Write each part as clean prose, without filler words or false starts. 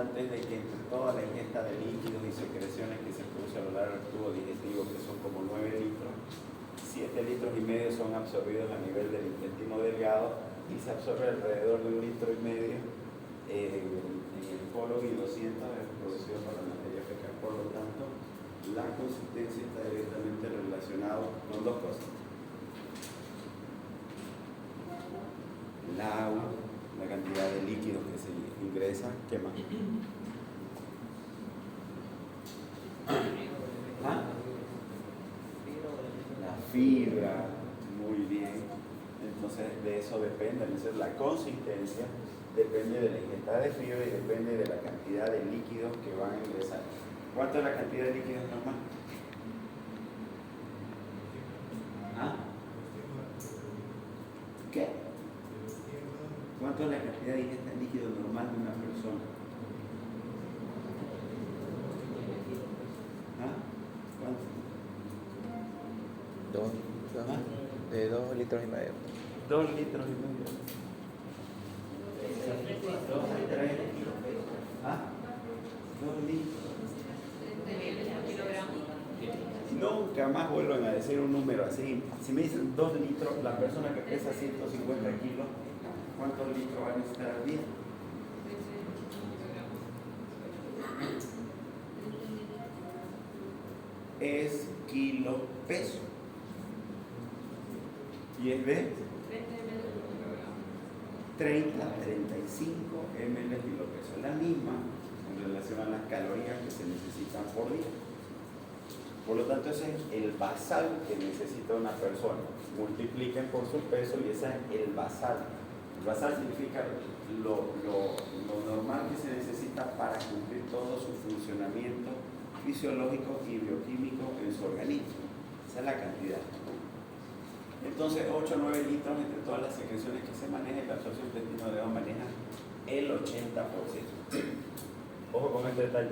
importante es de que entre toda la ingesta de líquidos y secreciones que se produce a lo largo del tubo digestivo, que son como 9 litros, 7,5 litros son absorbidos a nivel del intestino delgado y se absorbe alrededor de 1,5 litros en el colon y 200 es producido por la materia fecal. Por lo tanto, la consistencia está directamente relacionada con dos cosas: el agua, la cantidad de líquidos que se ingresa. ¿Qué más? ¿Ah? La fibra, muy bien. Entonces de eso depende. Entonces la consistencia depende de la ingesta de fibra y depende de la cantidad de líquidos que van a ingresar. ¿Cuánto es la cantidad de líquidos normal? ¿Ah? ¿Qué? ¿Cuánto es la cantidad de ingesta de líquido normal de una persona? ¿Ah? ¿Cuánto? De 2,5 litros. 2,5 litros. 2 a 3. ¿Ah? 2 litros. Nunca más vuelvan a decir un número así. Si me dicen 2 litros, la persona que pesa 150 kilos, ¿cuántos litros va a necesitar al día? Es kilo peso. Y es de 30 a 35 ml kilo peso. La misma en relación a las calorías que se necesitan por día. Por lo tanto, ese es el basal que necesita una persona. Multipliquen por su peso y ese es el basal. El basal significa lo normal que se necesita para cumplir todo su funcionamiento fisiológico y bioquímico en su organismo. Esa es la cantidad. Entonces, 8 o 9 litros entre todas las secreciones que se manejan, la absorción intestino delgado maneja el 80%. Ojo con este detalle.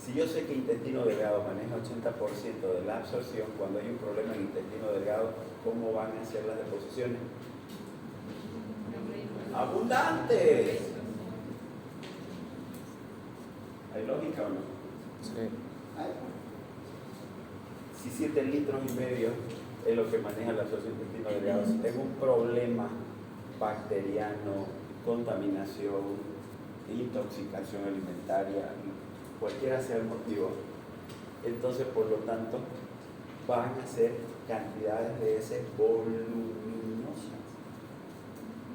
Si yo sé que intestino delgado maneja 80% de la absorción, cuando hay un problema en intestino delgado, ¿cómo van a ser las deposiciones? ¡Abundantes! ¿Hay lógica o no? Sí. Si 7,5 litros es lo que maneja la absorción intestino delgado, si tengo un problema bacteriano, contaminación, intoxicación alimentaria, cualquiera sea el motivo, entonces por lo tanto van a ser cantidades de ese voluminosas.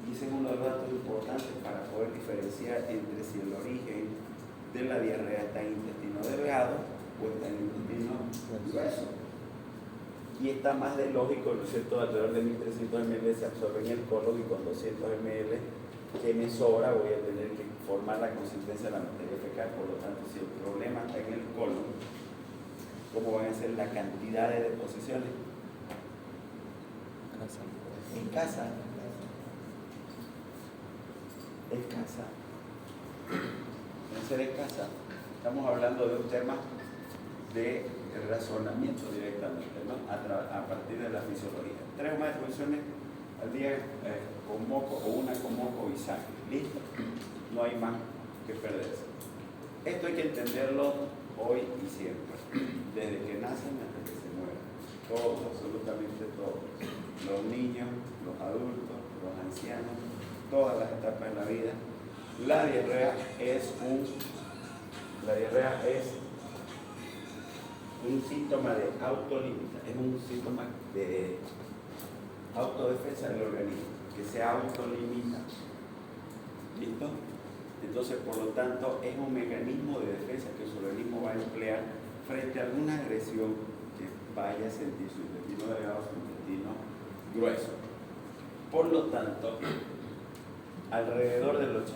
Y ese es uno de los datos importantes para poder diferenciar entre si el origen de la diarrea está en intestino delgado o está en intestino grueso. Y está más de lógico, ¿no es cierto? Alrededor de 1,300 ml se absorbe en el colon y con 200 ml que me sobra voy a tener que formar la consistencia de la materia fecal. Por lo tanto, si el problema está en el colon, ¿cómo van a ser la cantidad de deposiciones? En casa. En casa. En ser en casa. Estamos hablando de un tema de razonamiento directamente, ¿no? A partir de la fisiología. 3 o más deposiciones al día con moco o una con moco y sangre. ¿Listo? No hay más que perderse. Esto hay que entenderlo hoy y siempre. Desde que nacen hasta que se mueren. Todos, absolutamente todos. Los niños, los adultos, los ancianos, todas las etapas de la vida. La diarrea es un síntoma de autolimita, es un síntoma de autodefensa del organismo, que se autolimita. ¿Listo? Entonces, por lo tanto, es un mecanismo de defensa que su organismo va a emplear frente a alguna agresión que vaya a sentir su intestino delgado, su intestino grueso. Por lo tanto, alrededor del 80%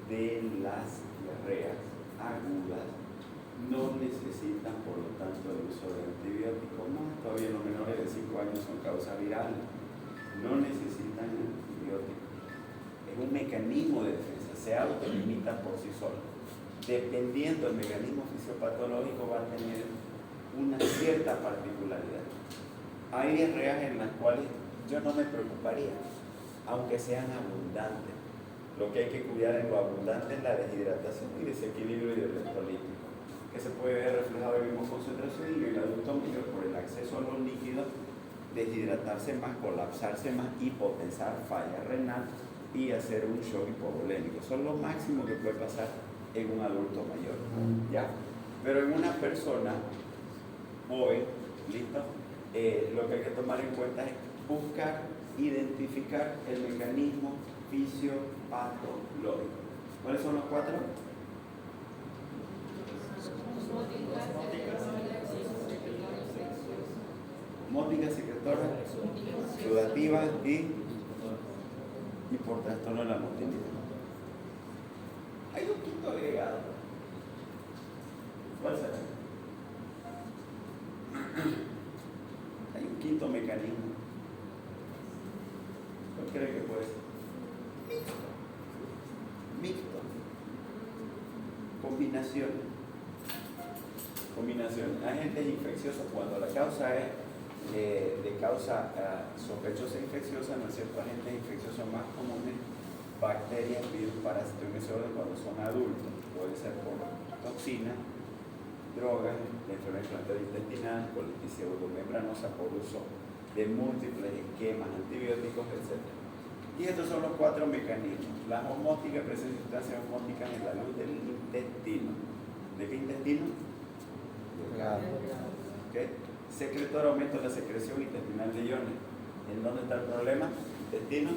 de las diarreas agudas no necesitan, por lo tanto, el uso de antibióticos. Más todavía los menores de 5 años son causa viral. No necesitan antibióticos. Es un mecanismo de defensa, se autolimita por sí solo. Dependiendo del mecanismo fisiopatológico va a tener una cierta particularidad. Hay diarreas en las cuales yo no me preocuparía, aunque sean abundantes. Lo que hay que cuidar en lo abundante es la deshidratación y desequilibrio hidroelectrolítico, que se puede ver reflejado en la misma concentración y en el adulto mayor por el acceso a los líquidos, deshidratarse más, colapsarse más, hipotensar, falla renal y hacer un shock hipovolémico. Son lo máximo que puede pasar en un adulto mayor, ¿ya? Pero en una persona joven, ¿listo? Lo que hay que tomar en cuenta es buscar, identificar el mecanismo fisiopatológico. ¿Cuáles son los cuatro? Mótica, secretora, sudativa y por trastorno de la motilidad. Hay un quinto agregado. ¿Cuál será? Hay un quinto mecanismo. ¿Cuál cree que puede ser? Mixto. Combinaciones. Agentes infecciosos cuando la causa es de causa sospechosa infecciosa, ¿no es cierto? Agentes infecciosos más comunes, bacterias, virus, parásitos en ese orden cuando son adultos. Puede ser por toxinas, drogas, enfermedad inflamatoria intestinal, colitis pseudomembranosa por uso de múltiples esquemas antibióticos, etc. Y estos son los cuatro mecanismos. La osmótica, presencia de sustancias osmóticas en la luz del intestino. ¿De qué intestino? Delgado. ¿Okay? Secretor, aumento de la secreción intestinal de iones. ¿En dónde está el problema? Intestino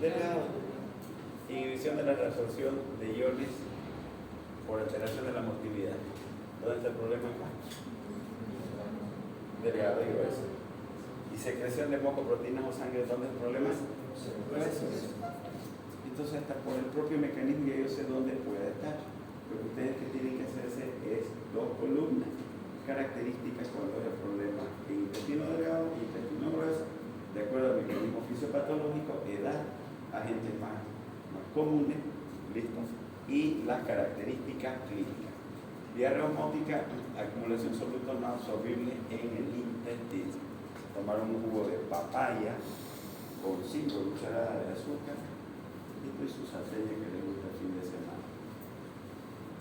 delgado. Inhibición de la reabsorción de iones por alteración de la motilidad. ¿Dónde está el problema acá? Delgado y grueso. Y secreción de moco, proteínas o sangre. ¿Dónde es el problema? Gruesos. Entonces hasta por el propio mecanismo ya yo sé dónde puede estar. Lo que ustedes que tienen que hacerse es dos columnas. Características cuando es el problema en intestino delgado y intestino grueso, de acuerdo al mecanismo fisiopatológico, edad, agentes más comunes, ¿listo? Y las características clínicas. Diarrea osmótica, acumulación de solutos no absorbibles en el intestino. Tomar un jugo de papaya con 5 cucharadas de azúcar, ¿listo? Y su salteña que le gusta el fin de semana.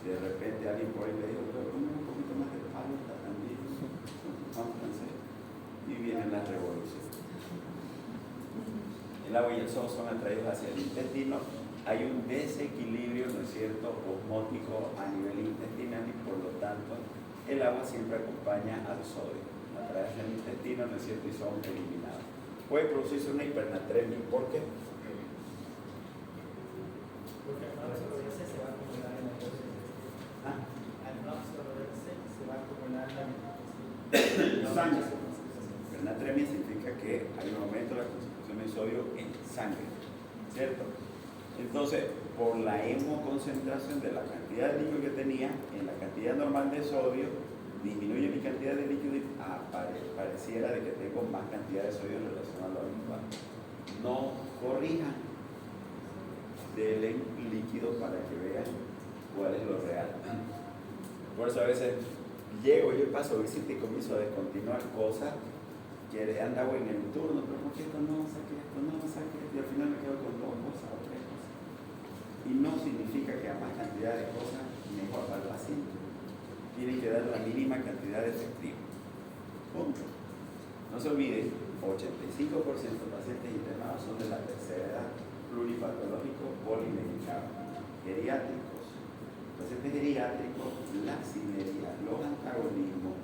De repente alguien por ahí le dijo, pero come un poquito más de palta también, y vienen las revoluciones. El agua y el sol son atraídos hacia el intestino. Hay un desequilibrio, ¿no es cierto?, osmótico a nivel intestinal y por lo tanto el agua siempre acompaña al sodio. Atrae hacia el intestino, ¿no es cierto?, y son eliminados. Puede producirse una hipernatremia. ¿Por qué? Porque al absorberse se va a acumular en la dosis. Al no absorberse se va a acumular la sangre. Hipernatremia significa que hay un aumento de la concentración de sodio en sangre, ¿cierto? Entonces, por la hemoconcentración de la cantidad de líquido que tenía en la cantidad normal de sodio, disminuye mi cantidad de líquido y pareciera de que tengo más cantidad de sodio en relación a lo habitual. No corrijan, denle líquido para que vean cuál es lo real. Por eso a veces llego, yo paso visita y comienzo a descontinuar cosas que anda en el turno, pero ¿por qué esto no saque esto, no saque esto? Y al final me quedo con dos cosas o tres cosas. Y no significa que a más cantidad de cosas mejor para el paciente. Tienen que dar la mínima cantidad de efectivo. Punto. No se olviden, 85% de pacientes internados son de la tercera edad, pluripatológicos, polimedicados, geriátricos. Pacientes geriátricos, la cineria, los antagonismos,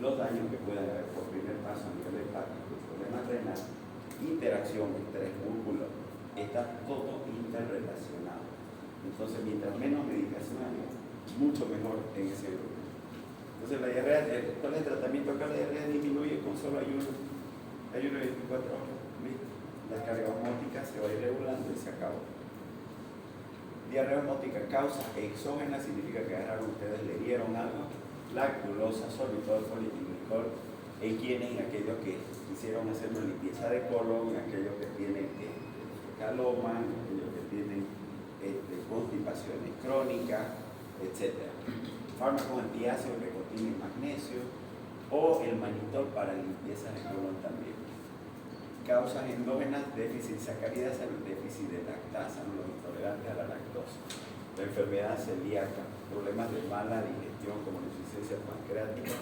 los daños que pueden haber por primer paso a nivel hepático, problemas renal, interacción, estrés, músculo, está todo interrelacionado. Entonces, mientras menos medicación haya, mucho mejor en ese grupo. Entonces, la diarrea, ¿cuál es el tratamiento acá? La diarrea disminuye con solo ayuno de 24 horas. ¿Listo? La carga osmótica se va a ir regulando y se acabó. Diarrea osmótica, causa exógena, significa que agarraron ustedes, le dieron algo. Lactulosa, sorbitol, folietilglicol, en quienes, en aquellos que quisieron hacer una limpieza de colon, en aquellos que tienen caloma, en aquellos que tienen constipaciones crónicas, etc. Fármacos antiácidos, que contienen magnesio, o el manitol para limpieza de colon también. causas endógenas, déficit de sacáridas, el déficit de lactasa, ¿no? Los intolerantes a la lactosa, la enfermedad celíaca, problemas de mala digestión como la insuficiencia pancreática,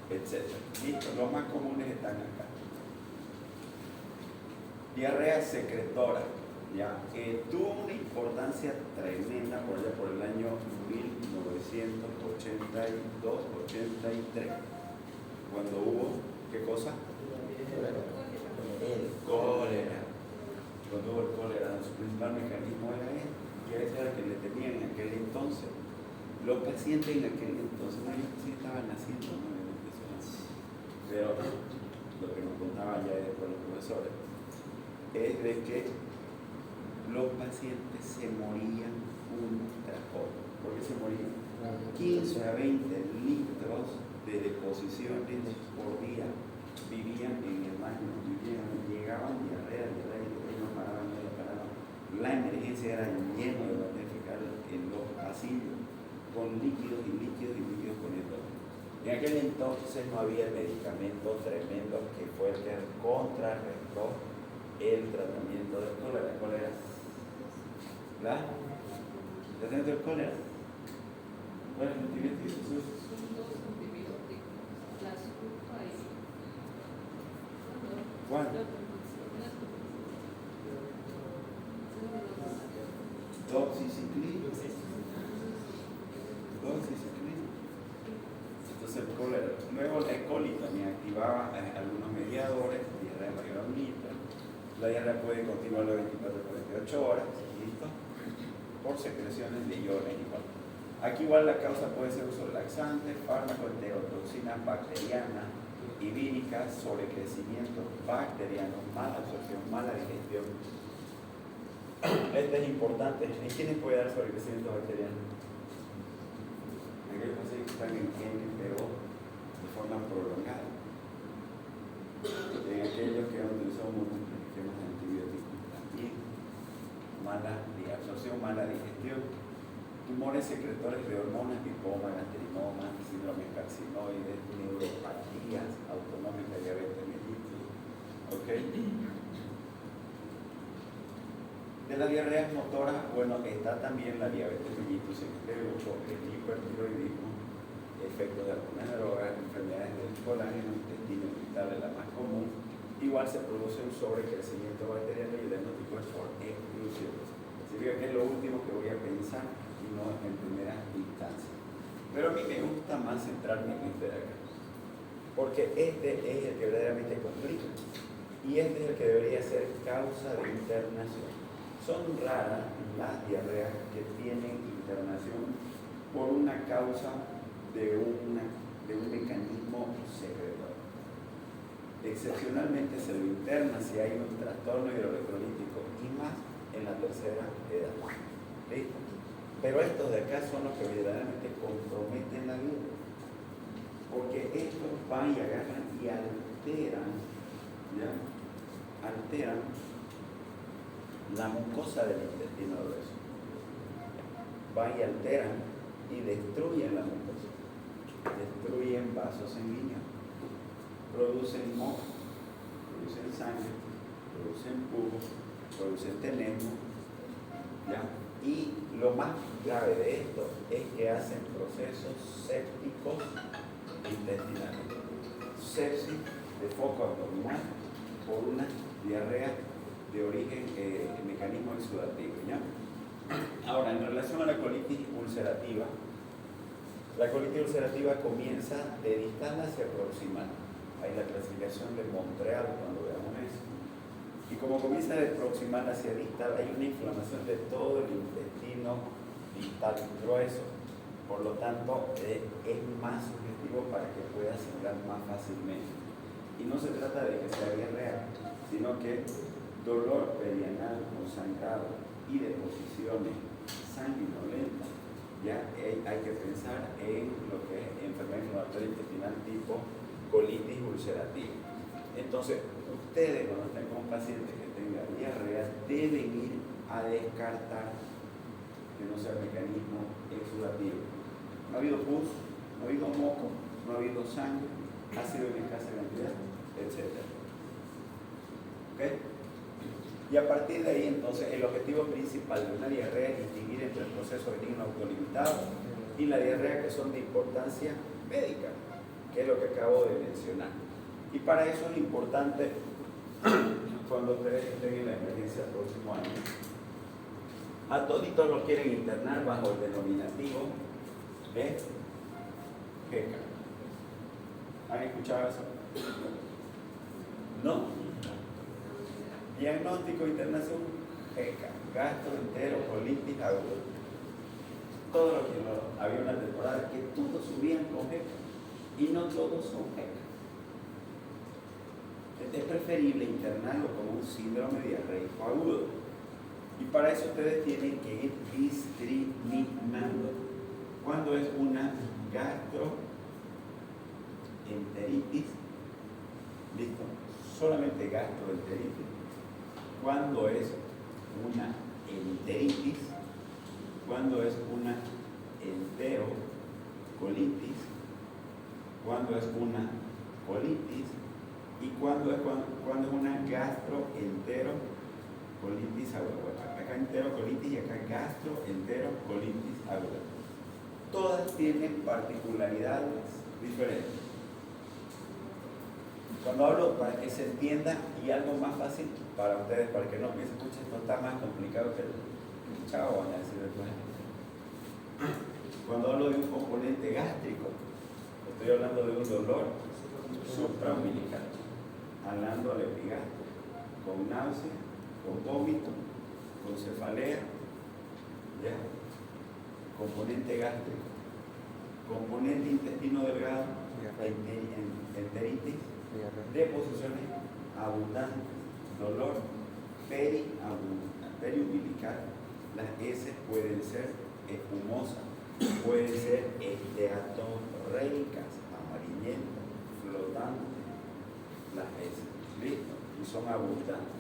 etc. Listo, los más comunes están acá. Diarrea secretora, ya, tuvo una importancia tremenda por allá por el año 1982-83, cuando hubo, ¿qué cosa? El cólera. Cuando hubo el cólera, su principal mecanismo era él, y ese era el que le tenían en aquel entonces. Los pacientes en aquel entonces, no, ellos sí estaban naciendo, ¿no? Pero lo que nos contaban ya después los profesores es de que los pacientes se morían uno tras otro. ¿Por qué se morían? 15 a 20 litros de deposiciones por día. Vivían en el baño, llegaban diarrea, no paraban. La emergencia era lleno de materia fecal en los pasillos, con líquidos y líquidos y líquidos poniendo. En aquel entonces no había medicamento tremendo que fue el que contrarrestó el tratamiento del cólera. ¿Cuál era? ¿El tratamiento del cólera? ¿Cuál es el antibiótico? Son dos antibióticos, la sulfa y... ¿Cuál? Doxiciclina. Entonces el cólera. Luego la E. coli también activaba algunos mediadores, diarrea mayoramnita. La diarrea puede continuar las 24 a 48 horas, ¿listo? Por secreciones de iones igual. Aquí igual la causa puede ser uso de laxantes, fármacos, enterotoxinas bacterianas y víricas, sobrecrecimiento bacteriano, mala absorción, mala digestión. Este es importante. ¿En quiénes puede dar sobrecrecimiento bacteriano? Aquellos pacientes que están en NPO de forma prolongada. En aquellos que han utilizado múltiples esquemas de antibióticos también. Mala absorción, mala digestión. Tumores secretores de hormonas, lipoma, gastrinoma, síndrome carcinoides, neuropatías autonómicas, diabetes mellitus. ¿Ok? De las diarreas motoras, bueno, está también la diabetes mellitus, el hipertiroidismo, efectos de algunas drogas, enfermedades del colágeno, intestino irritable, la más común. Igual se produce un sobrecrecimiento bacteriano y el diagnóstico es por exclusión. Significa que es lo último que voy a pensar y no en primera instancia. Pero a mí me gusta más centrarme en este de acá, porque este es el que verdaderamente complica y este es el que debería ser causa de internación. Son raras las diarreas que tienen internación por una causa de un mecanismo secretor. Excepcionalmente se lo interna si hay un trastorno hidroelectrolítico y más en la tercera edad. ¿Listo? Pero estos de acá son los que verdaderamente comprometen la vida, porque estos van y agarran y alteran la mucosa del intestino grueso. Van y alteran y destruyen la mucosa, destruyen vasos sanguíneos, producen moho, producen sangre, producen pus, producen tenesmo, ¿ya? Y lo más grave de esto es que hacen procesos sépticos intestinales, sepsis de foco abdominal por una diarrea de origen mecanismo exudativo, ¿ya? Ahora, en relación a la colitis ulcerativa, la colitis ulcerativa comienza de distal hacia proximal. Hay la clasificación de Montreal cuando veamos eso. Y como comienza de proximal hacia distal, hay una inflamación de todo el intestino distal grueso. Por lo tanto, es más sugestivo para que pueda asimilar más fácilmente. Y no se trata de que sea diarrea, sino que dolor perianal o sangrado y deposiciones sanguinolentas. Ya hay que pensar en lo que es enfermedad inflamatoria intestinal tipo colitis ulcerativa. Entonces, ustedes cuando estén con un paciente que tenga diarrea deben ir a descartar que no sea mecanismo exudativo. No ha habido pus, no ha habido moco, no ha habido sangre, ha sido en escasa cantidad, etc. ¿Ok? ¿Ok? Y a partir de ahí, entonces, el objetivo principal de una diarrea es distinguir entre el proceso benigno autolimitado y la diarrea que son de importancia médica, que es lo que acabo de mencionar. Y para eso es importante, cuando ustedes estén en la emergencia el próximo año, a toditos los quieren internar bajo el denominativo de GECA. ¿Han escuchado eso? ¿No? Diagnóstico de internación, GECA, gastroenterocolitis aguda. Todo lo que había una temporada que todos subían con GECA y no todos son GECA. Es preferible internarlo como un síndrome diarreico agudo. Y para eso ustedes tienen que ir discriminando. ¿Cuándo es una gastroenteritis? ¿Listo? Solamente gastroenteritis. ¿Cuándo es una enteritis? ¿Cuándo es una enterocolitis? ¿Cuándo es una colitis? ¿Y cuándo es una gastroenterocolitis aguda? Acá enterocolitis y acá gastroenterocolitis aguda. Todas tienen particularidades diferentes. Cuando hablo para que se entienda y algo más fácil para ustedes, para que no piensen, escuchen, esto está más complicado que el chavo, van a decir después. Cuando hablo de un componente gástrico, estoy hablando de un dolor supraumbilical, hablando al epigastrio, con náusea, con vómito, con cefalea, ¿ya? Componente gástrico, componente intestino delgado, enteritis, deposiciones abundantes, dolor periumbilical. Las heces pueden ser espumosas, pueden ser esteatorreicas, amarillentas, flotantes, las heces, ¿listo? Y son abundantes.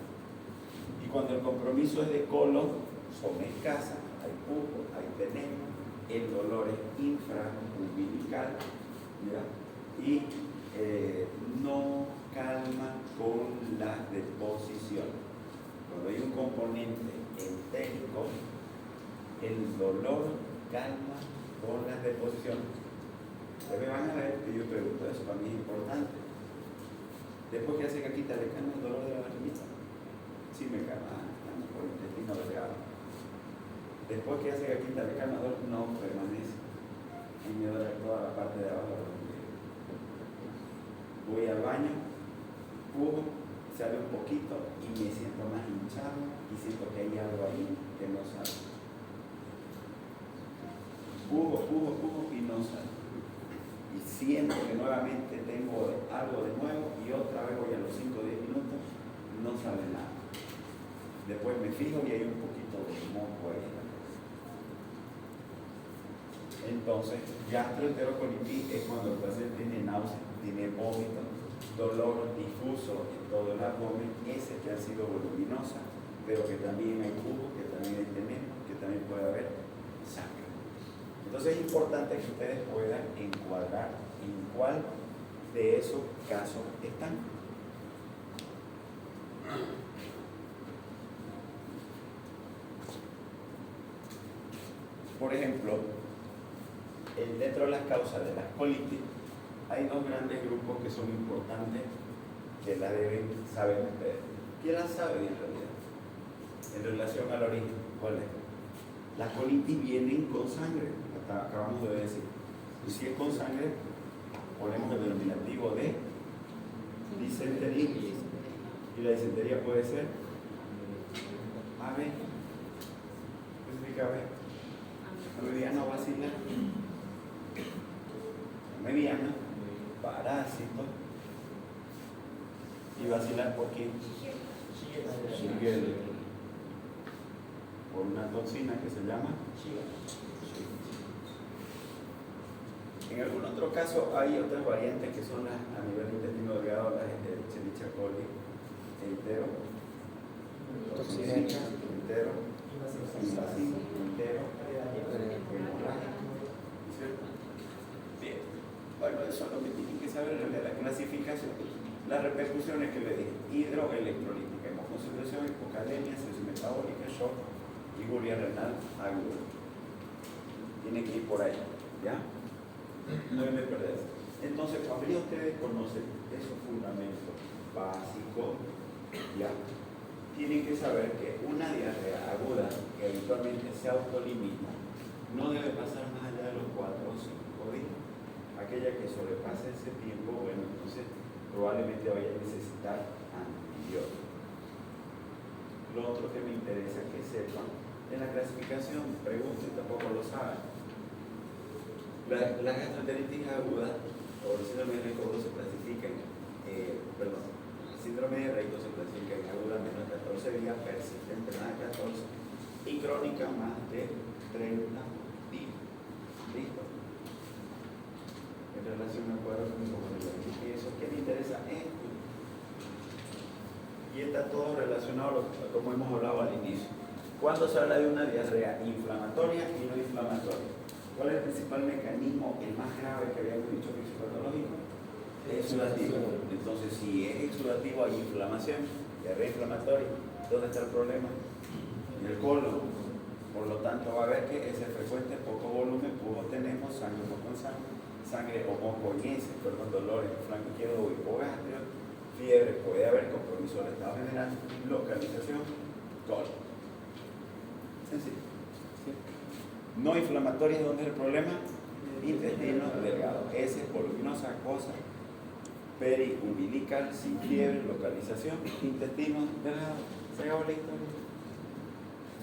Y cuando el compromiso es de colon, son escasas, hay pus, hay tenemos, el dolor es infraumbilical, ¿ya? Y no calma con las deposiciones. Cuando hay un componente entérico, el dolor calma con las deposiciones. Ustedes van a ver que yo pregunto eso, para mí es importante. Después que hace caquita, ¿le calma el dolor de la barriguita? Sí me calma por el intestino delgado. Después que hace caquita, ¿le calma el dolor? No permanece. Y me duele toda la parte de abajo de la barriga. Voy al baño, pujo, sale un poquito y me siento más hinchado y siento que hay algo ahí que no sale. Pujo y no sale. Y siento que nuevamente tengo algo de nuevo y otra vez voy a los 5 o 10 minutos, no sale nada. Después me fijo y hay un poquito de moco ahí. Entonces, gastroenterocolitis es cuando el paciente tiene náusea, tiene vómito, dolor difuso en todo el abdomen, ese que ha sido voluminosa, pero que también hay jugo, que también hay tenemos, que también puede haber sangre. Entonces es importante que ustedes puedan encuadrar en cuál de esos casos están. Por ejemplo, dentro de las causas de las colitis, hay dos grandes grupos que son importantes, que la deben saber ustedes. ¿Quién la sabe en realidad? En relación al origen, ¿cuál es? Las colitis vienen con sangre, acabamos de decir. Y si es con sangre, ponemos el denominativo de disentería. Y la disentería puede ser AB. ¿Qué significa AB? Mediana o vacilar. Mediana, parásito. ¿Y vacilar por quién? Shigella. Por una toxina que se llama Shigella. En algún otro caso hay otras variantes que son las a nivel intestino delgado, las Escherichia coli, entero, toxina, entero, invasivo, entero, hemorrágico. ¿Cierto? Bien. Bueno, eso es lo que tienen que saber de la clasificación. Las repercusiones que le dije, hidroelectrolítica, concentración, hipocalemia, sepsis metabólica, shock, liguria renal aguda. Tiene que ir por ahí, ¿ya? No me perderse. Entonces, cuando ya ustedes conocen esos fundamentos básicos, ¿ya? Tienen que saber que una diarrea aguda que habitualmente se autolimita no debe pasar más allá de los 4 o 5 días. Aquella que sobrepase ese tiempo, bueno, entonces probablemente vaya a necesitar antibióticos. Lo otro que me interesa que sepan, en la clasificación, pregunten, tampoco lo saben. La gastroenteritis aguda o el síndrome de Raynaud se clasifica el síndrome de Raynaud se clasifica en aguda menos de 14 días, persistente más de 14 y crónica más de 30 días. ¿Listo? En relación al cuadro clínico con el eso, ¿qué me interesa? Esto. Y está todo relacionado, como hemos hablado al inicio. Cuando se habla de una diarrea inflamatoria y no inflamatoria, ¿cuál es el principal mecanismo, el más grave que habíamos dicho fisiopatológico? Exudativo. Entonces, si es exudativo, hay inflamación, diarrea inflamatoria. ¿Dónde está el problema? En el colon. Por lo tanto, va a haber que ese frecuente, poco volumen, poco tenemos, sangre poco en sangre o moco en ese, perdón, dolor en el flanco izquierdo o hipogastrio, fiebre, puede haber compromiso del estado general, localización, colon. Sencillo. ¿Sí? No inflamatoria, ¿dónde es el problema? Intestino delgado, ese, voluminosa, acuosa, periumbilical, sin fiebre, localización, intestino delgado. Se acabó la historia.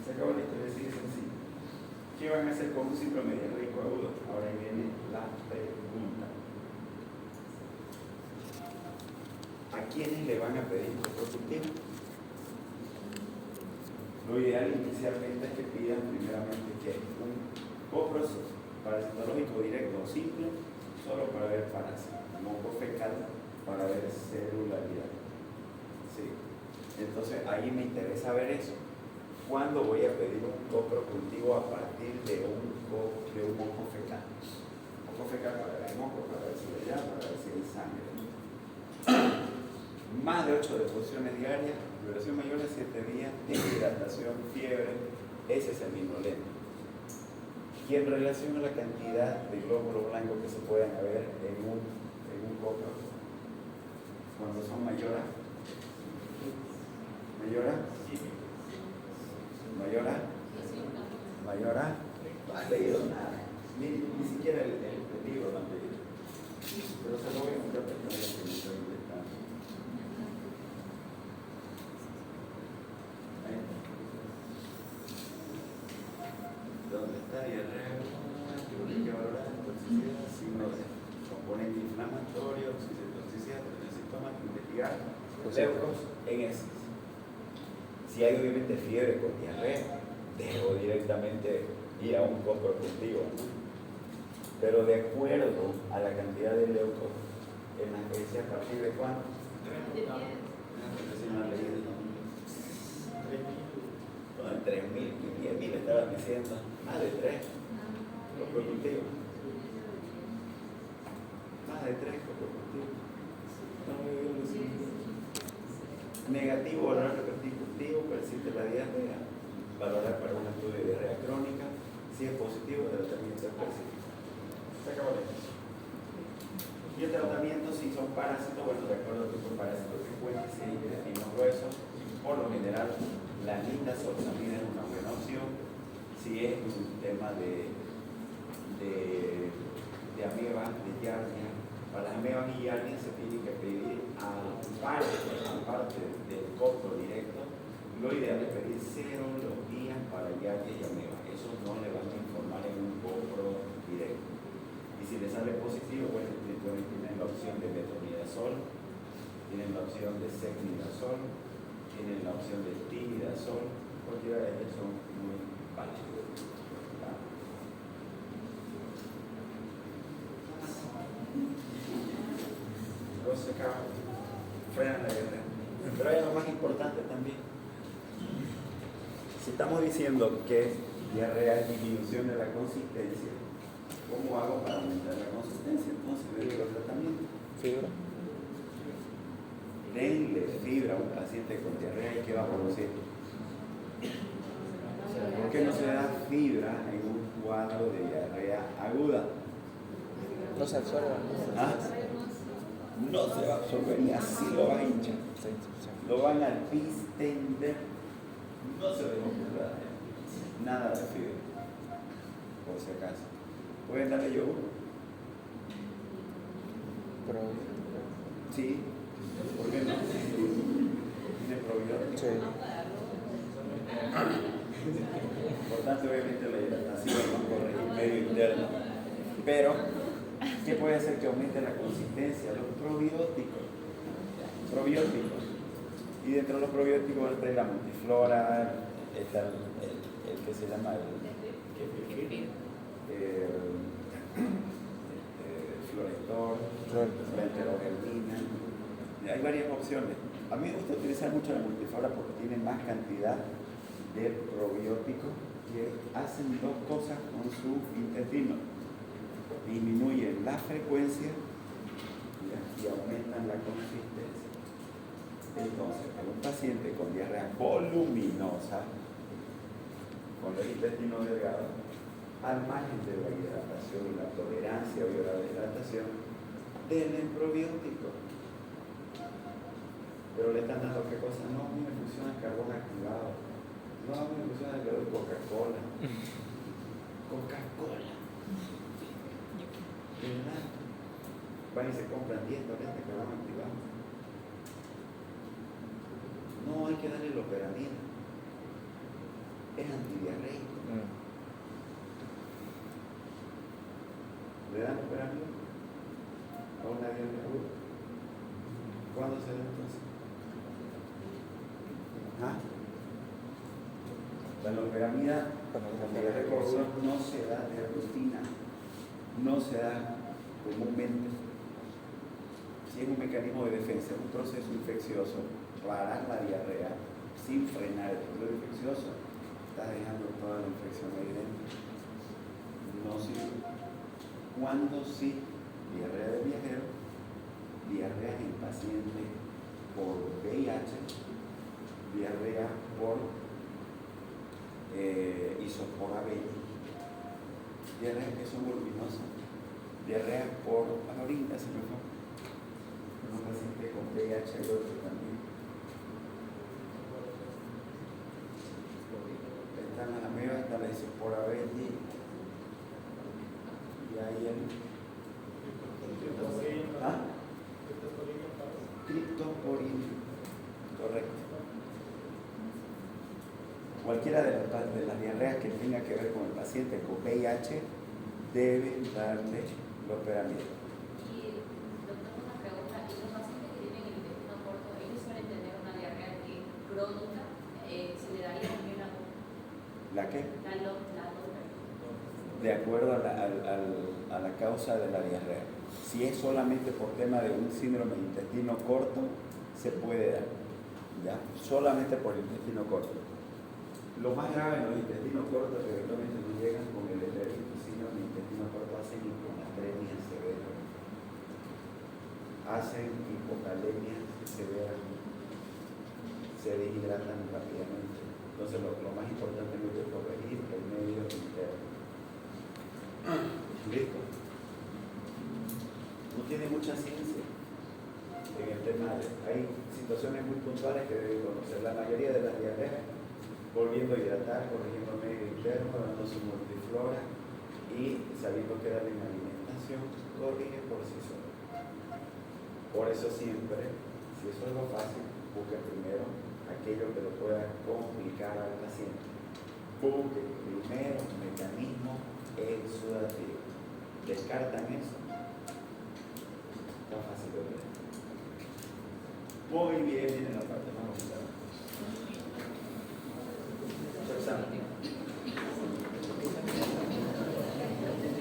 Se acabó la historia, sigue sencillo. ¿Qué van a hacer con un síndrome diarreico agudo? Ahora viene la pregunta. ¿A quiénes le van a pedir coprocultivo? Lo ideal inicialmente es que pidan primeramente que un coproso parasitológico directo o simple, solo para ver parásitos, moco fecal para ver celularidad. Sí. Entonces ahí me interesa ver eso. ¿Cuándo voy a pedir un coprocultivo a partir de un moco fecal? Moco fecal para ver el moco, para ver si le da, para ver si hay sangre. Más de 8 deposiciones diarias, duración mayor de 7 días, deshidratación, fiebre, ese es el minolento. Y en relación a la cantidad de glóbulos blancos que se pueden haber en un copro, cuando son mayores, no has leído nada, ni siquiera el libro lo han leído, pero se lo voy a mostrar porque no lo estoy inventando. ¿Dónde está diarrea? Tiene que valorar toxicidad, signo de componente inflamatorio, toxicidad, tener síntomas, investigar leucos en heces. Si hay obviamente fiebre con diarrea, debo directamente ir a un coprocultivo, ¿no? Pero de acuerdo a la cantidad de leucos en las heces, ¿a partir de cuándo? Entre 3.000 y 10.000 estaban diciendo, más de 3 coprocultivos. Más de 3 coprocultivos. Negativo, valorar repercutivo, persiste la diarrea, valorar para un estudio de diarrea crónica, si es positivo, tratamiento específico. Se acabó la cosa. Y el tratamiento, si son parásitos, bueno, de acuerdo a tipo de parásito que cuente, si hay intestinos gruesos, por lo general, la nitazoxamida es una buena opción. Si es un tema de amebas, de yardia, para las amebas y yardia se tiene que pedir aparte del copro directo, lo ideal es pedir 0 los días para yardia y amebas. Eso no le van a informar en un copro directo. Y si le sale positivo, bueno, tienen la opción de metronidazol, tienen la opción de secnidazol, tienen la opción de timidazol, cualquiera de ellas son muy válidas. Luego se acaba, frenan la diarrea. Pero hay algo más importante también. Si estamos diciendo que diarrea es disminución de la consistencia, ¿cómo hago para aumentar la consistencia? Entonces le digo el tratamiento. Fibra. denle fibra a un paciente con diarrea y ¿qué va a producir? ¿Por qué no se da fibra en un cuadro de diarrea aguda? No se absorbe. ¿Ah? No se va a absorber ni así lo van a hinchar. Lo van a distender. No se va a encontrar nada de fibra, por si acaso. ¿Pueden darle yogur? Pero, Sí. ¿Por qué no? Tiene probiótico. sí. Importante obviamente la hidratación, no corregir medio interno. Pero, ¿qué puede hacer que aumente la consistencia? Los probióticos. Probióticos. Y dentro de los probióticos está la multiflora, está el que se llama Florestor, la enterogermina. Hay varias opciones. A mí me gusta utilizar mucho la multiflora porque tiene más cantidad de probióticos que hacen dos cosas con su intestino. Disminuyen la frecuencia y aumentan la consistencia. Entonces, en un paciente con diarrea voluminosa, con el intestino delgado, al margen de la hidratación y la tolerancia a la hidratación, denle probióticos. Pero le están dando qué cosa, no, a mí me funciona el carbón activado, no, a mí me funciona el de Coca-Cola. Coca-Cola. ¿Verdad? Van y se compran 10 tabletas de carbón activado. No hay que darle loperamida. Es antidiarreico. ¿Le dan loperamida a una diarrea aguda? ¿Cuándo se da entonces? ¿Ah? La loperamida no se da de rutina, no se da comúnmente. Si es un mecanismo de defensa, un proceso infeccioso, parar la diarrea sin frenar el proceso infeccioso, está dejando toda la infección ahí dentro. No sirve. ¿Cuándo sí? Diarrea de viajero, diarrea en paciente por VIH, diarrea por isopora B, diarrea que son voluminosas, diarrea por la orina, se me fue. Un paciente con VIH y otro también. Están las amebas, está la isopora B y ahí el criptosporina, correcto. Cualquiera de las diarreas que tenga que ver con el paciente con VIH debe darle loperamida. Y, doctor, una pregunta. ¿Y los pacientes que tienen el intestino corto, ellos suelen tener una diarrea crónica? ¿Se le daría también ¿La qué? la De acuerdo a la causa de la diarrea. Si es solamente por tema de un síndrome de intestino corto, se puede dar, ¿ya? Solamente por el intestino corto. Lo más grave en los intestinos cortos que eventualmente no llegan con el enteritis, síndrome de intestino corto, hacen hiponatremia severa, hacen hipocalemia severa, se deshidratan rápidamente. Entonces lo más importante es corregir el medio interno. ¿Listo? No tiene mucha ciencia en el tema. Hay situaciones muy puntuales que deben conocer. La mayoría de las diarreas, volviendo a hidratar, corrigiendo el medio interno, dando su multiflora y sabiendo que darle una alimentación, corrige por sí solo. Por eso siempre, si eso es lo fácil, busque primero aquello que lo pueda complicar al paciente. Busque primero un mecanismo exudativo. Descartan eso. Está fácil de ver. Muy bien, viene la parte más bonita.